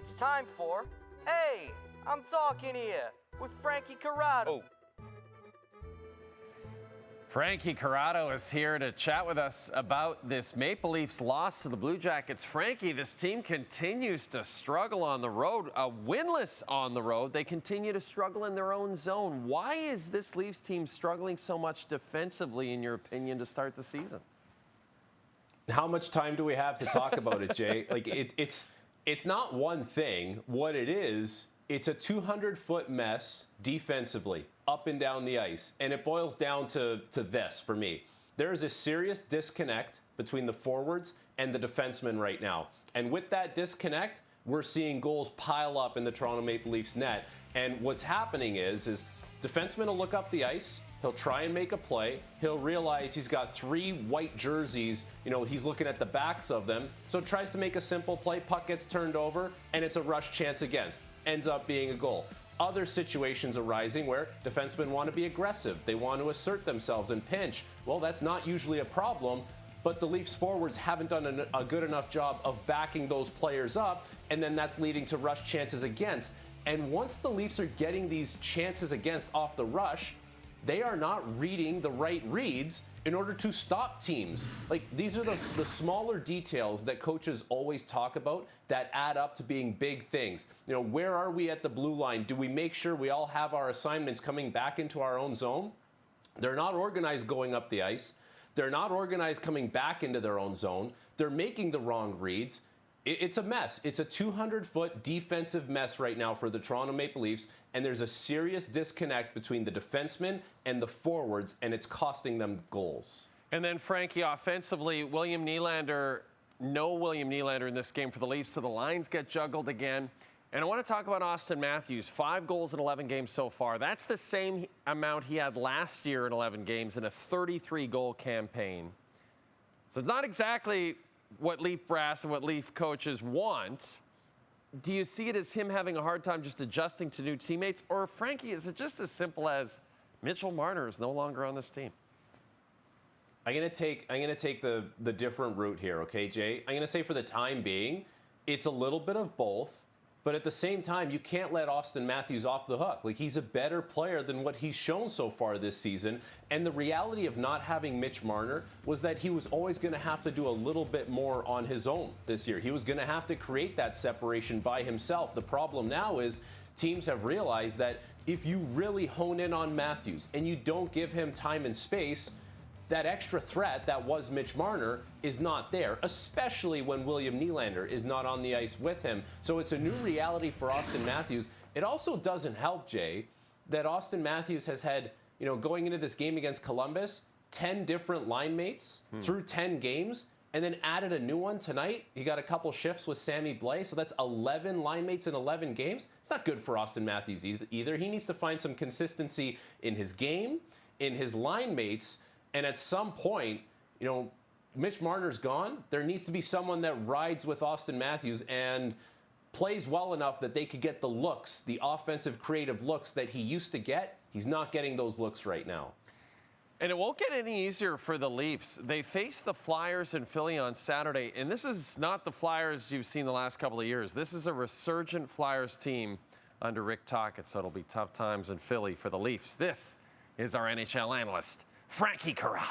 It's time for Hey, I'm Talking Here with Frankie Corrado. Frankie Corrado is here to chat with us about this Maple Leafs loss to the Blue Jackets. Frankie, this team continues to struggle on the road, winless on the road. They continue to struggle in their own zone. Why is this Leafs team struggling so much defensively, in your opinion, to start the season? How much time do we have to talk about it, Jay? Like it's not one thing. What it is, it's a 200-foot mess defensively, up and down the ice. And it boils down to this for me. There is a serious disconnect between the forwards and the defensemen right now. And with that disconnect, we're seeing goals pile up in the Toronto Maple Leafs net. And what's happening is defensemen will look up the ice. He'll try and make a play. He'll realize he's got 3 white jerseys. He's looking at the backs of them. So tries to make a simple play. Puck gets turned over, and it's a rush chance against. Ends up being a goal. Other situations arising where defensemen want to be aggressive. They want to assert themselves and pinch. Well, that's not usually a problem, but the Leafs forwards haven't done a good enough job of backing those players up, and then that's leading to rush chances against. And once the Leafs are getting these chances against off the rush, they are not reading the right reads in order to stop teams. Like, these are the smaller details that coaches always talk about that add up to being big things. Where are we at the blue line? Do we make sure we all have our assignments coming back into our own zone? They're not organized going up the ice. They're not organized coming back into their own zone. They're making the wrong reads. It's a mess. It's a 200-foot defensive mess right now for the Toronto Maple Leafs, and there's a serious disconnect between the defensemen and the forwards, and it's costing them goals. And then, Frankie, offensively, no William Nylander in this game for the Leafs, so the lines get juggled again. And I want to talk about Auston Matthews, 5 goals in 11 games so far. That's the same amount he had last year in 11 games in a 33-goal campaign. So it's not exactly what Leaf brass and what Leaf coaches want. Do you see it as him having a hard time just adjusting to new teammates? Or, Frankie, is it just as simple as Mitchell Marner is no longer on this team? I'm gonna take the different route here, okay, Jay? I'm gonna say for the time being, it's a little bit of both. But at the same time, you can't let Auston Matthews off the hook. Like, he's a better player than what he's shown so far this season. And the reality of not having Mitch Marner was that he was always going to have to do a little bit more on his own this year. He was going to have to create that separation by himself. The problem now is teams have realized that if you really hone in on Matthews and you don't give him time and space, that extra threat that was Mitch Marner is not there, especially when William Nylander is not on the ice with him. So it's a new reality for Auston Matthews. It also doesn't help, Jay, that Auston Matthews has had, going into this game against Columbus, 10 different line mates through 10 games, and then added a new one tonight. He got a couple shifts with Sammy Blais, so that's 11 line mates in 11 games. It's not good for Auston Matthews either. He needs to find some consistency in his game, in his line mates. And at some point, Mitch Marner's gone. There needs to be someone that rides with Auston Matthews and plays well enough that they could get the looks, the offensive, creative looks that he used to get. He's not getting those looks right now. And it won't get any easier for the Leafs. They face the Flyers in Philly on Saturday. And this is not the Flyers you've seen the last couple of years. This is a resurgent Flyers team under Rick Tocchet. So it'll be tough times in Philly for the Leafs. This is our NHL analyst, Frankie Corrado.